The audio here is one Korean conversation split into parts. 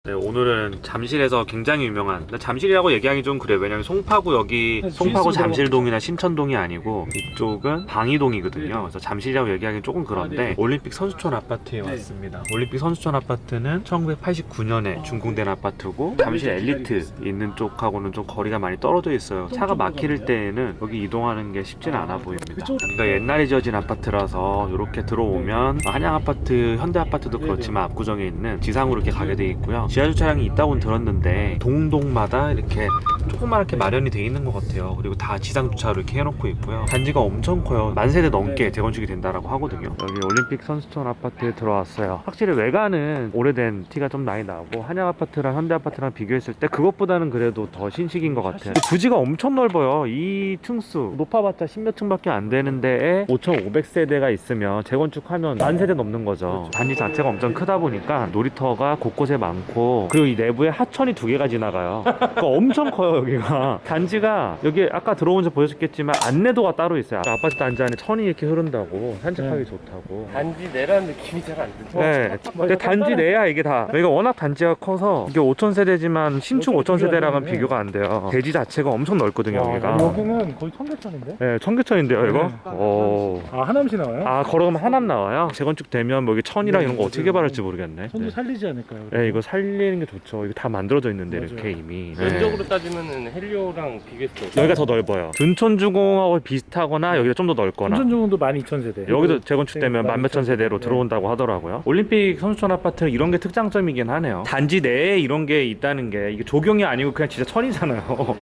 네, 오늘은 잠실에서 굉장히 유명한, 잠실이라고 얘기하기 좀 그래. 왜냐면 송파구 여기 송파구 잠실동이나 신천동이 아니고 이쪽은 방이동이거든요. 그래서 잠실이라고 얘기하기 조금 그런데 올림픽 선수촌 아파트에 왔습니다. 올림픽 선수촌 아파트는 1989년에 준공된 아파트고 잠실 엘리트 있는 쪽하고는 좀 거리가 많이 떨어져 있어요. 차가 막힐 때에는 여기 이동하는 게 쉽지는 않아 보입니다. 그러니까 옛날에 지어진 아파트라서 이렇게 들어오면 한양 아파트, 현대 아파트도 그렇지만 압구정에 있는 지상으로 이렇게 가게 돼 있고요. 지하주차장이 있다고는 들었는데 동동마다 이렇게 조그맣게 마련이 돼 있는 것 같아요. 그리고 다 지상주차로 이렇게 해놓고 있고요. 단지가 엄청 커요. 만 세대 넘게 재건축이 된다라고 하거든요. 여기 올림픽 선수촌 아파트에 들어왔어요. 확실히 외관은 오래된 티가 좀 많이 나고 한양 아파트랑 현대 아파트랑 비교했을 때 그것보다는 그래도 더 신식인 것 같아요. 부지가 엄청 넓어요. 이 층수 높아봤자 10몇 층밖에 안 되는 데에 5,500세대가 있으면 재건축하면 만 세대 넘는 거죠. 단지 자체가 엄청 크다 보니까 놀이터가 곳곳에 많고 그리고 이 내부에 하천이 2개가 지나가요. 그러니까 엄청 커요 여기가. 단지가 여기 아까 들어온 적 보셨겠지만 안내도가 따로 있어요. 아파트 단지 안에 천이 이렇게 흐른다고 산책하기 좋다고. 단지 내라는 느낌이 잘 안 들죠. 네, 근데 단지 내야 이게 다. 여기가 워낙 단지가 커서 이게 5,000세대지만 신축 5,000세대랑은 비교가 안 돼요. 대지 자체가 엄청 넓거든요 여기가. 여기는 거의 청계천인데? 네, 청계천인데요 이거? 네. 오. 아, 하남시 나와요? 아, 걸어가면 하남 나와요? 재건축 되면 뭐 여기 천이랑 이런 거 어떻게 개발할지 모르겠네. 손도 네. 살리지 않을까요? 네, 이거 살리는 게 좋죠. 이거 다 만들어져 있는데 맞아요. 이렇게 이미. 면적으로 따지면은 헬리오랑 비교했을 때 여기가 더 넓어요. 둔촌주공하고 비슷하거나 여기가 좀 더 넓거나. 둔촌중도 12,000세대. 여기도 재건축되면 네, 11,000 세대로 네. 들어온다고 하더라고요. 올림픽 선수촌 아파트는 이런 게 특장점이긴 하네요. 단지 내에 이런 게 있다는 게 이게 조경이 아니고 그냥 진짜 천이잖아요.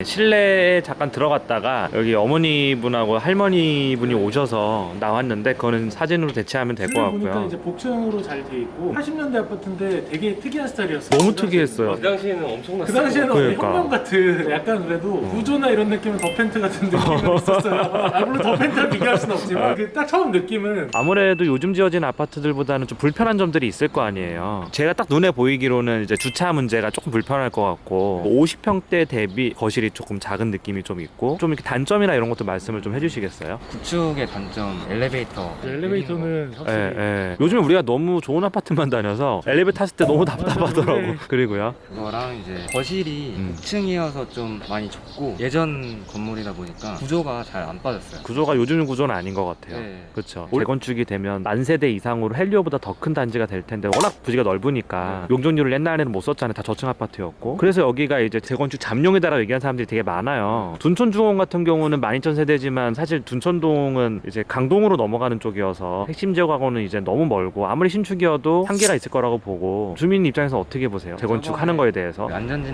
실내에 잠깐 들어갔다가 여기 어머니분하고 할머니분이 오셔서 나왔는데 그거는 사진으로 대체하면 될 것 보니까 같고요. 이제 복층으로 잘 돼 있고 80년대 아파트인데 되게 특이한 스타일이었어요. 너무 특이했어요. 그 당시에는 엄청났어요. 그 당시에는 그러니까. 혁명 같은 약간 그래도 구조나 이런 느낌은 더펜트 같은 느낌이 있었어요. 아, 물론 더펜트랑 비교할 수는 없지만 그 딱 처음 느낌은 아무래도 요즘 지어진 아파트들보다는 좀 불편한 점들이 있을 거 아니에요. 제가 딱 눈에 보이기로는 이제 주차 문제가 조금 불편할 것 같고 50평대 대비 거실이 조금 작은 느낌이 좀 있고 좀 이렇게 단점이나 이런 것도 말씀을 좀 해주시겠어요? 구축의 단점 엘리베이터. 엘리베이터는 확실히 예, 예. 요즘에 우리가 너무 좋은 아파트만 다녀서 엘리베이터 탔을 때 너무 답답하더라고. 네. 그리고요. 그거랑 이제 거실이 6층이어서 좀 많이 좁고 예전 건물이다 보니까 구조가 잘 안 빠졌어요. 구조가 요즘 구조는 아닌 것 같아요. 네. 그렇죠. 재건축이 되면 만 세대 이상으로 헬리오보다 더 큰 단지가 될 텐데 워낙 부지가 넓으니까 용적률을 옛날에는 못 썼잖아요. 다 저층 아파트였고. 그래서 여기가 이제 재건축 잠룡이다라고 얘기하는 사람들이 되게 많아요. 둔촌중원 같은 경우는 12,000세대지만 사실 둔촌동은 이제 강동으로 넘어가는 쪽이어서 핵심 지역하고는 이제 너무 멀고 아무리 신축이어도 한계가 있을 거라고 보고 주민 입장에서 어떻게 보세요? 재건축하는 거에 대해서.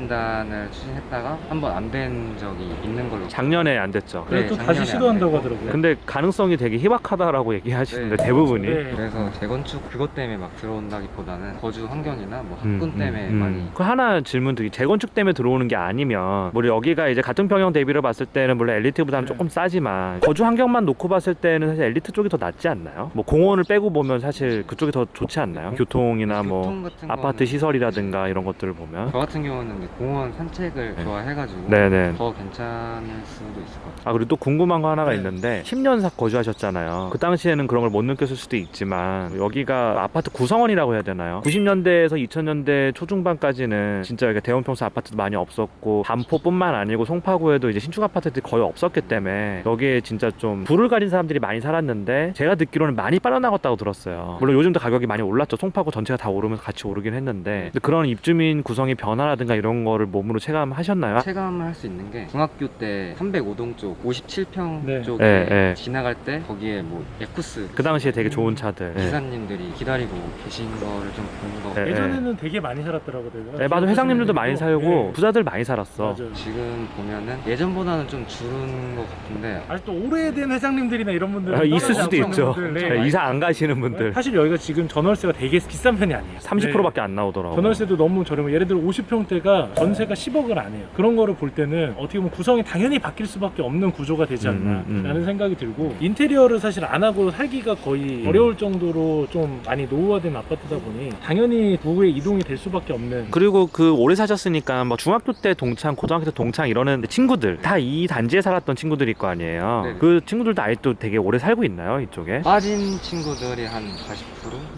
안전진단을 추진했다가 한번 안 된 적이 있는 걸로. 작년에 안 됐죠. 그래서 네, 또 다시 작년에 시도한다고 안 됐고. 하더라고요. 근데 가능성이 되게 희박하다라고 얘기하시는데 네. 대부분이. 네. 그래서 재건축 그것 때문에 막 들어온다기보다는 거주 환경이나 뭐 학군 때문에 많이. 그 하나 질문 드리. 재건축 때문에 들어오는 게 아니면 뭐 여기가 이제 같은 평형 대비로 봤을 때는 물론 엘리트보다는 조금 싸지만 거주 환경만 놓고 봤을 때는 사실 엘리트 쪽이 더 낫지 않나요? 뭐 공원을 빼고 보면 사실 그쪽이 더 좋지 않나요? 교통이나 뭐 교통 같은 아파트 거는 시설이라든가 이런 것들을 보면. 저 같은 경우는 이제 공원 산책을 네. 좋아해가지고 네네. 더 괜찮을 수도 있을 것 같아요. 아, 그리고 또 궁금한 거 하나가 네. 있는데 10년 거주하셨잖아요. 그 당시에는 그런 걸 못 느꼈을 수도 있지만 여기가 아파트 구성원이라고 해야 되나요? 90년대에서 2000년대 초중반까지는 진짜 여기가 대원 평수 아파트도 많이 없었고 반포뿐만 아니고 송파구에도 이제 신축 아파트들이 거의 없었기 때문에 여기에 진짜 좀 불을 가린 사람들이 많이 살았는데 제가 듣기로는 많이 빠져나갔다고 들었어요. 물론 요즘도 가격이 많이 올랐죠. 송파구 전체가 다 오르면서 같이 오르긴 했는데 근데 그런 입주민 구성의 변화라든가 이런 거를 몸으로 체감하셨나요? 체감을 할 수 있는 게 중학교 때 305동 쪽 57평 네. 쪽에 네, 네. 지나갈 때 거기에 뭐 에쿠스 그 당시에 되게 좋은 차들. 네. 기사님들이 기다리고 계신 거를 좀 본 거. 네. 예전에는 되게 많이 살았더라고요. 내가. 네, 맞아. 회장님들도 많이 살고 네. 부자들 많이 살았어. 맞아요. 지금 보면은 예전보다는 좀 줄은 것 같은데 아직도 오래된 회장님들이나 이런 분들 아, 있을 수도 있죠. 네. 네, 이사 안 가시는 분들 사실 여기가 지금 전월세가 되게 비싼 편이 아니에요. 30%밖에 안 나오더라고. 전월세도 너무 저렴해요. 예를 들어 50평대가 전세가 10억을 안 해요. 그런 거를 볼 때는 어떻게 보면 구성이 당연히 바뀔 수밖에 없는 구조가 되지 않나 라는 생각이 들고 인테리어를 사실 안 하고 살기가 거의 어려울 정도로 좀 많이 노후화된 아파트다 보니 당연히 부에 이동이 될 수밖에 없는. 그리고 그 오래 사셨으니까 뭐 중학교 때 동창, 고등학교 때 동창 동창 이러는 친구들 다 이 단지에 살았던 친구들일 거 아니에요. 네네. 그 친구들도 아직도 되게 오래 살고 있나요, 이쪽에? 빠진 친구들이 한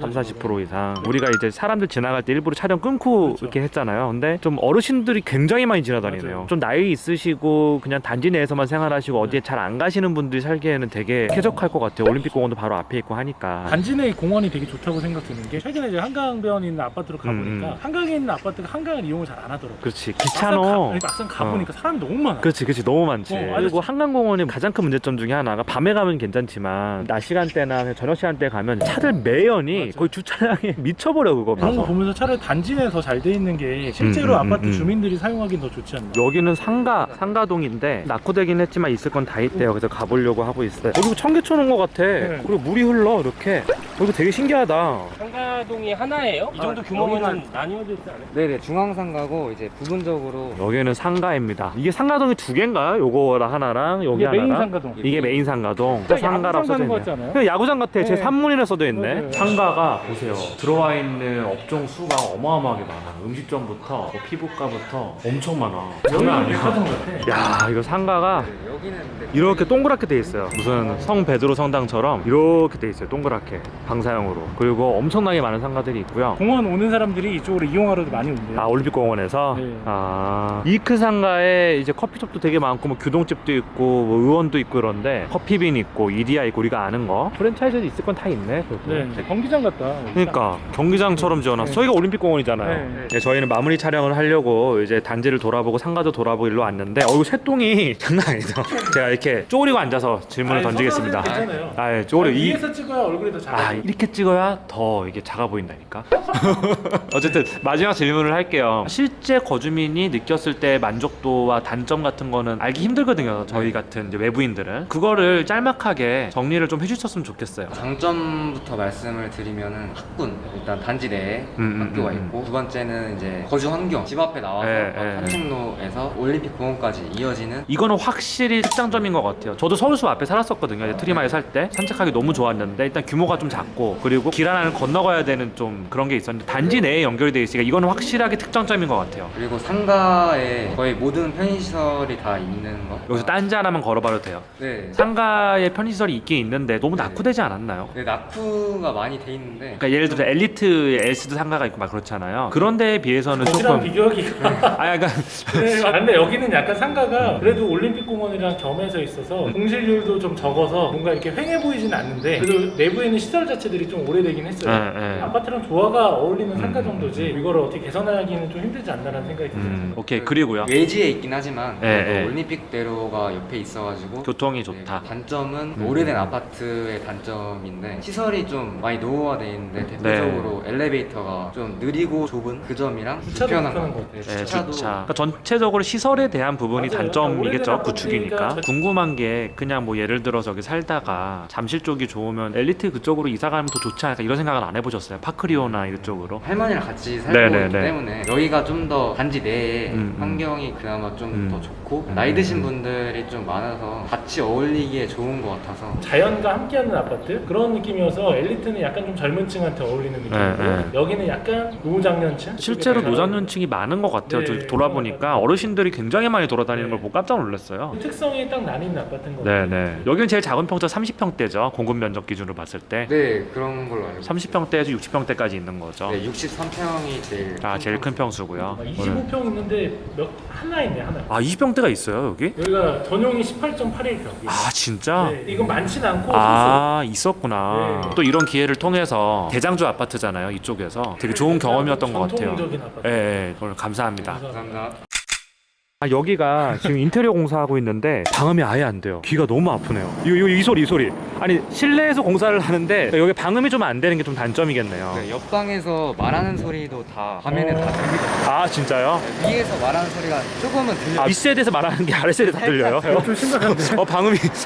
40%? 30-40% 이상. 우리가 이제 사람들 지나갈 때 일부러 촬영 끊고 그렇죠. 이렇게 했잖아요. 근데 좀 어르신들이 굉장히 많이 지나다니네요. 맞아요. 좀 나이 있으시고 그냥 단지 내에서만 생활하시고 어디에 잘 안 가시는 분들이 살기에는 되게 쾌적할 것 같아요. 올림픽공원도 바로 앞에 있고 하니까. 단지 내 공원이 되게 좋다고 생각드는 게 최근에 이제 한강변에 있는 아파트로 가보니까 한강에 있는 아파트가 한강을 이용을 잘 안 하더라고요. 그렇지, 귀찮아. 막상 가보니까 사람이 너무 많아. 그렇지 너무 많지. 아주 그리고 한강공원의 가장 큰 문제점 중에 하나가 밤에 가면 괜찮지만 낮 시간대나 그냥 저녁 시간대에 가면 차들 매연이 맞아. 거의 주차장에 미쳐버려 그거 그런 거 봐서. 보면서 차라리 단지 내에 더 잘 돼 있는 게 실제로 아파트 음. 주민들이 사용하기는 더 좋지 않나. 여기는 상가동인데 낙후되긴 했지만 있을 건 다 있대요. 그래서 가보려고 하고 있어요. 여기 청계천 온 것 같아. 네. 그리고 물이 흘러 이렇게. 여기 되게 신기하다. 상가동이 하나예요? 이 정도 규모면 나뉘어져 있지 않아요? 네네, 중앙상가고 이제 부분적으로 여기는 상가입니다. 이게 상가동이 두 개인가요? 요거랑 하나랑 여기 이게 하나랑. 메인 상가동. 이게 메인 상가동. 진짜 상가라고 야구장 써져 가는 것 있네. 같지 않아요? 그냥 야구장 같아. 제 네. 산문이라 써져 있네. 맞아요. 상가가 보세요. 들어와 있는 업종 수가 어마어마하게 많아. 음식점부터 뭐 피부과부터 엄청 많아. 장난 여기는 아니야. 백화점 같아. 야, 이거 상가가 네, 여기는 근데 이렇게 동그랗게 돼 있어요. 무슨 성 베드로 성당처럼 이렇게 돼 있어요. 동그랗게 방사형으로. 그리고 엄청나게 많은 상가들이 있고요. 공원 오는 사람들이 이쪽으로 이용하러도 많이 온대요. 아, 올림픽공원에서. 네. 아, 이크 상가에 이제 커피숍도 되게 많고 뭐 규동집도 있고 뭐 의원도 있고 그런데 커피빈 있고 이디야 있고 우리가 아는 거 프랜차이즈도 있을 건 다 있네. 그래도. 네, 경기장 같다. 그러니까 경기장처럼 지어놨어. 네. 저희가 올림픽공원이잖아요. 네. 네, 저희는 마무리 촬영을 하려고 이제 단지를 돌아보고 상가도 돌아보고 일로 왔는데 이거 새똥이 장난 아니다. 제가 이렇게 쪼그리고 앉아서 질문을 던지겠습니다. 괜찮아요. 아, 예, 쪼그려. 위에서 찍어야 얼굴이 더 작아. 아, 이렇게 찍어야 더 이게 작아 보인다니까. 어쨌든 마지막 질문을 할게요. 실제 거주민이 느꼈을 때 만족도와 단점 같은 거는 알기 힘들거든요. 저희 같은 이제 외부인들은. 그거를 짤막하게 정리를 좀 해주셨으면 좋겠어요. 장점부터 말씀을 드리면은 학군, 일단 단지 내에 학교가 있고, 두 번째는 이제 거주 환경, 집 앞에 나와서 산책로에서 올림픽 공원까지 이어지는. 이거는 확실히 특장점인 것 같아요. 저도 서울숲 앞에 살았었거든요. 이제 트리마에 살 때 산책하기 너무 좋았는데 일단 규모가 좀 작고 그리고 길 하나를 건너가야 되는 좀 그런 게 있었는데 단지 내에 연결이 돼 있으니까 이거는 확실하게 특장점인 것 같아요. 그리고 상가에 거의 모든 편의시설이 다 있는 거. 여기서 딴지 하나만 걸어봐도 돼요. 네. 상가에 편의시설이 있긴 있는데 너무 낙후되지 않았나요? 네, 낙후가 많이 돼 있는데. 그러니까 예를 들어 엘리트 S도 상가가 있고 막 그렇잖아요. 그런 데에 비해서는 거기랑 조금 비교하기가. 아, 약간 네, 근데 여기는 약간 상가가 그래도 올림픽공원이랑 겸해져 있어서 공실률도 좀 적어서 뭔가 이렇게 휑해 보이진 않는데 그래도 내부에 있는 시설 자체들이 좀 오래되긴 했어요. 네. 아파트랑 조화가 어울리는 상가 정도지 이거를 어떻게 개선하기는 좀 힘들지 않나라는 생각이 들어요. 오케이. 그리고요. 외지에 있긴 하지만 네, 그래도 네. 올림픽대로가 옆에 있어가지고 교통이 좋다. 네, 단점은 오래된 아파트의 단점인데 시설이 좀 많이 노후화돼 있는데 대표적으로 엘리베이터가 좀 느리고 좁은 그 점이랑 주차도 불편한 불편한 것 것 같아요. 네, 주차도 주차. 그러니까 전체적으로 시설에 대한 부분이 맞아요. 단점이겠죠. 오래된 구축이니까. 아파트니까 궁금한 게 그냥 뭐 예를 들어 저기 살다가 잠실 쪽이 좋으면 엘리트 그쪽으로 이사 가면 더 좋지 않을까 이런 생각은 안 해보셨어요? 파크리오나 이쪽으로? 할머니랑 같이 살고 네네네. 있기 때문에 여기가 좀 더 단지 내에 음. 환경이 그나마 좀 더 좋고 음. 나이 드신 분들이 좀 많아서 같이 어울리기에 좋은 것 같아서 자연과 함께하는 아파트 그런 느낌이어서 엘리트는 약간 좀 젊은 층한테 어울리는 느낌이고 네. 여기는 약간 노장년층? 실제로 그게 노장년층이 많은 것 같아요. 네. 저기 돌아보니까 어르신들이 굉장히 많이 돌아다니는 걸 보고 깜짝 놀랐어요. 특성이 딱 나뉜 아파트인 것 같아요. 네네. 여기는 제일 작은 평수가 30평대죠. 공급 면적 기준으로 봤을 때. 네 그런 걸로 알고 있어요. 30평대에서 60평대까지 있는 거죠. 네, 63평이 제일 아, 제일 큰 평수고요. 25평 있는데 하나 있네 하나. 아, 20평대가 있어요, 여기? 여기가 전용이 18.81평. 아, 진짜? 네, 이건 많진 않고 아, 있었구나. 네. 또 이런 기회를 통해서 대장주 아파트잖아요, 이쪽에서. 되게 좋은 경험이었던 것 같아요. 전통적인 아파트. 예, 예, 오늘 감사합니다. 감사합니다. 아, 여기가 지금 인테리어 공사하고 있는데 방음이 아예 안 돼요. 귀가 너무 아프네요. 이 소리, 이 소리. 아니, 실내에서 공사를 하는데 여기 방음이 좀 안 되는 게 좀 단점이겠네요. 네, 옆방에서 말하는 소리도 다 화면에 다 들리거든요. 아, 진짜요? 네, 위에서 말하는 소리가 조금은 들려요. 아, 윗세대에서 말하는 게 아랫세대 다 들려요? 좀 심각한데.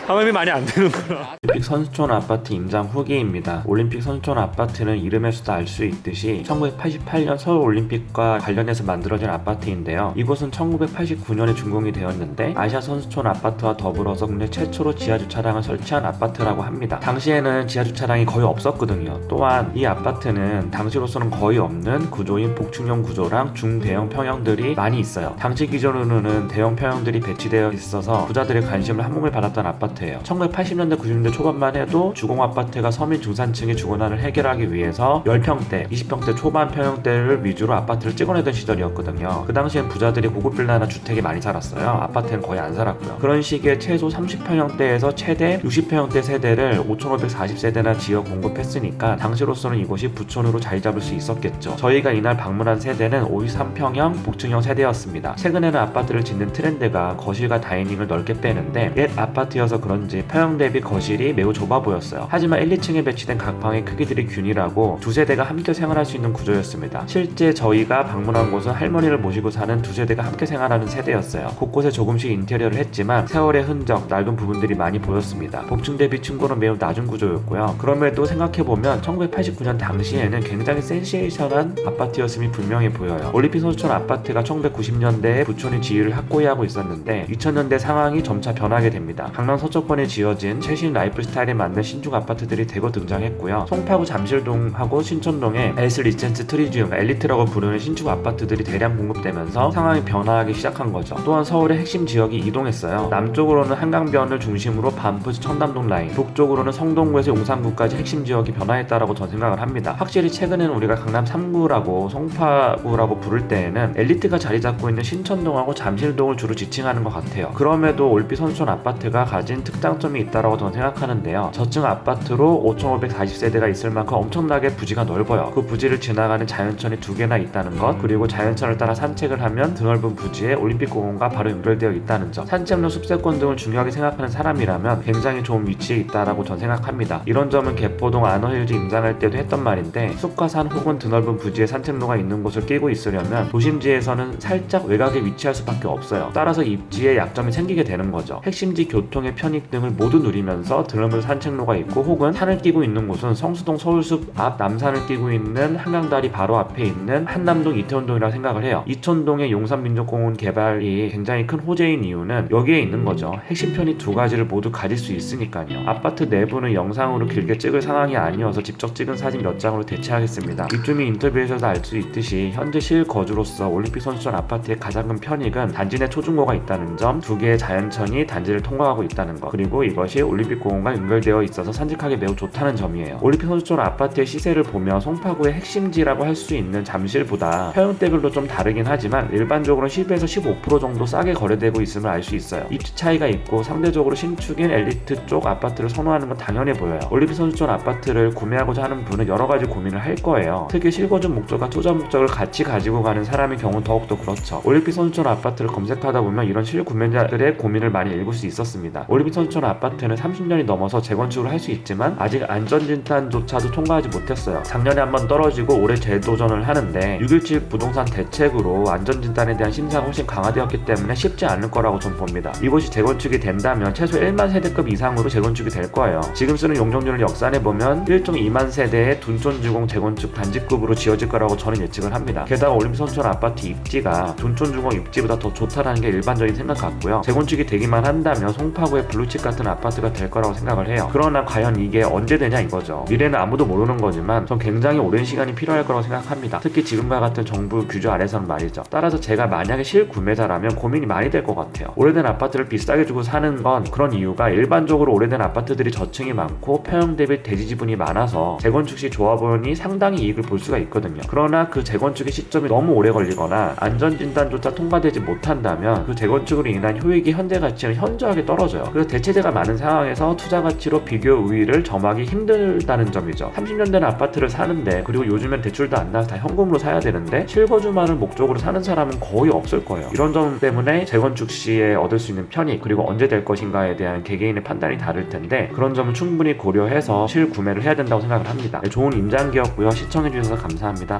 방음이 많이 안 되는구나. 올림픽 선수촌 아파트 임장 후기입니다. 올림픽 선수촌 아파트는 이름에서도 알 수 있듯이 1988년 서울 올림픽과 관련해서 만들어진 아파트인데요. 이곳은 1989 1989년에 준공이 되었는데 아시아 선수촌 아파트와 더불어서 국내 최초로 지하주차장을 설치한 아파트라고 합니다. 당시에는 지하주차장이 거의 없었거든요. 또한 이 아파트는 당시로서는 거의 없는 구조인 복층형 구조랑 중대형 평형들이 많이 있어요. 당시 기준으로는 대형 평형들이 배치되어 있어서 부자들의 관심을 한몸에 받았던 아파트예요. 1980년대 90년대 초반만 해도 주공 아파트가 서민 중산층의 주거난을 해결하기 위해서 10평대, 20평대 초반 평형대를 위주로 아파트를 찍어내던 시절이었거든요. 그 당시엔 부자들이 고급 빌라나 주택에 많이 살았어요. 아파트는 거의 안 살았고요. 그런 시기에 최소 30평형대에서 최대 60평형대 세대를 5,540세대나 지어 공급했으니까 당시로서는 이곳이 부촌으로 자리 잡을 수 있었겠죠. 저희가 이날 방문한 세대는 53평형 복층형 세대였습니다. 최근에는 아파트를 짓는 트렌드가 거실과 다이닝을 넓게 빼는데 옛 아파트여서 그런지 평형 대비 거실이 매우 좁아 보였어요. 하지만 1, 2층에 배치된 각 방의 크기들이 균일하고 두 세대가 함께 생활할 수 있는 구조였습니다. 실제 저희가 방문한 곳은 할머니를 모시고 사는 두 세대가 함께 생활하는 세대였어요. 곳곳에 조금씩 인테리어를 했지만 세월의 흔적, 낡은 부분들이 많이 보였습니다. 복층 대비 층고는 매우 낮은 구조였고요. 그럼에도 생각해보면 1989년 당시에는 굉장히 센세이션한 아파트였음이 분명해 보여요. 올림픽 선수촌 아파트가 1990년대에 부촌이 지위를 확고히 하고 있었는데 2000년대 상황이 점차 변하게 됩니다. 강남 서초권에 지어진 최신 라이프 스타일에 맞는 신축 아파트들이 대거 등장했고요. 송파구 잠실동하고 신촌동에 에스 리젠트 트리지움, 엘리트라고 부르는 신축 아파트들이 대량 공급되면서 상황이 변화하기 시작한 거죠. 또한 서울의 핵심 지역이 이동했어요. 남쪽으로는 한강변을 중심으로 반포 청담동 라인, 북쪽으로는 성동구에서 용산구까지 핵심 지역이 변화했다라고 저는 생각을 합니다. 확실히 최근에는 우리가 강남 3구라고 송파구라고 부를 때에는 엘리트가 자리 잡고 있는 신촌동하고 잠실동을 주로 지칭하는 것 같아요. 그럼에도 올림픽 선수촌 아파트가 가진 특장점이 있다라고 저는 생각하는데요. 저층 아파트로 5,540세대가 있을 만큼 엄청나게 부지가 넓어요. 그 부지를 지나가는 자연천이 2개나 있다는 것, 그리고 자연천을 따라 산책을 하면 드넓은 부지에 올림픽공원과 바로 연결되어 있다는 점, 산책로 숲세권 등을 중요하게 생각하는 사람이라면 굉장히 좋은 위치에 있다라고 전 생각합니다. 이런 점은 개포동 안어힐즈 임장할 때도 했던 말인데 숲과 산 혹은 드넓은 부지에 산책로가 있는 곳을 끼고 있으려면 도심지에서는 살짝 외곽에 위치할 수밖에 없어요. 따라서 입지에 약점이 생기게 되는 거죠. 핵심지 교통의 편익 등을 모두 누리면서 드넓은 산책로가 있고 혹은 산을 끼고 있는 곳은 성수동 서울숲 앞 남산을 끼고 있는 한강다리 바로 앞에 있는 한남동 이태원동이라고 생각을 해요. 이촌동의 용산민족공원 개발이 굉장히 큰 호재인 이유는 여기에 있는 거죠. 핵심 편익 두 가지를 모두 가질 수 있으니까요. 아파트 내부는 영상으로 길게 찍을 상황이 아니어서 직접 찍은 사진 몇 장으로 대체하겠습니다. 이쯤이 인터뷰에서도 알 수 있듯이 현재 실거주로서 올림픽 선수촌 아파트의 가장 큰 편익은 단지 내 초중고가 있다는 점, 2개의 자연천이 단지를 통과하고 있다는 것, 그리고 이것이 올림픽 공원과 연결되어 있어서 산책하기 매우 좋다는 점이에요. 올림픽 선수촌 아파트의 시세를 보면 송파구의 핵심지라고 할 수 있는 잠실보다 평형대별로 좀 다르긴 하지만 일반적으로 10에서 15% 정도 싸게 거래되고 있음을 알 수 있어요. 입지 차이가 있고 상대적으로 신축인 엘리트 쪽 아파트를 선호하는 건 당연해 보여요. 올림픽 선수촌 아파트를 구매하고자 하는 분은 여러 가지 고민을 할 거예요. 특히 실거주 목적과 투자 목적을 같이 가지고 가는 사람의 경우는 더욱더 그렇죠. 올림픽 선수촌 아파트를 검색하다 보면 이런 실구매자들의 고민을 많이 읽을 수 있었습니다. 올림픽 선수촌 아파트는 30년이 넘어서 재건축을 할 수 있지만 아직 안전진단조차도 통과하지 못했어요. 작년에 한번 떨어지고 올해 재도전을 하는데 6.17 부동산 대책으로 안전진단에 대한 심사가 훨씬 강화되었기 때문에 쉽지 않을 거라고 전 봅니다. 이곳이 재건축이 된다면 최소 1만 세대급 이상으로 재건축이 될 거예요. 지금 쓰는 용적률을 역산해보면 1.2만 세대의 둔촌주공 재건축 단지급으로 지어질 거라고 저는 예측을 합니다. 게다가 올림픽 선수촌 아파트 입지가 둔촌주공 입지보다 더 좋다라는 게 일반적인 생각 같고요. 재건축이 되기만 한다면 송파구의 블루칩 같은 아파트가 될 거라고 생각을 해요. 그러나 과연 이게 언제 되냐 이거죠. 미래는 아무도 모르는 거지만 전 굉장히 오랜 시간이 필요할 거라고 생각합니다. 특히 지금과 같은 정부 규제 아래서는 말이죠. 따라서 제가 만약에 실구매자라면 고민이 많이 될 것 같아요. 오래된 아파트를 비싸게 주고 사는 건 그런 이유가 일반적으로 오래된 아파트들이 저층이 많고 평형 대비 대지 지분이 많아서 재건축 시 조합원이 상당히 이익을 볼 수가 있거든요. 그러나 그 재건축의 시점이 너무 오래 걸리거나 안전진단조차 통과되지 못한다면 그 재건축으로 인한 효익이 현재 가치는 현저하게 떨어져요. 그래서 대체재가 많은 상황에서 투자 가치로 비교 우위를 점하기 힘들다는 점이죠. 30년 된 아파트를 사는데, 그리고 요즘엔 대출도 안 나서 다 현금으로 사야 되는데 실거주만을 목적으로 사는 사람은 거의 없을 거예요. 이런 점 때문에 재건축 시에 얻을 수 있는 편익, 그리고 언제 될 것인가에 대한 개개인의 판단이 다를 텐데 그런 점은 충분히 고려해서 실구매를 해야 된다고 생각을 합니다. 좋은 임장기였고요. 시청해주셔서 감사합니다.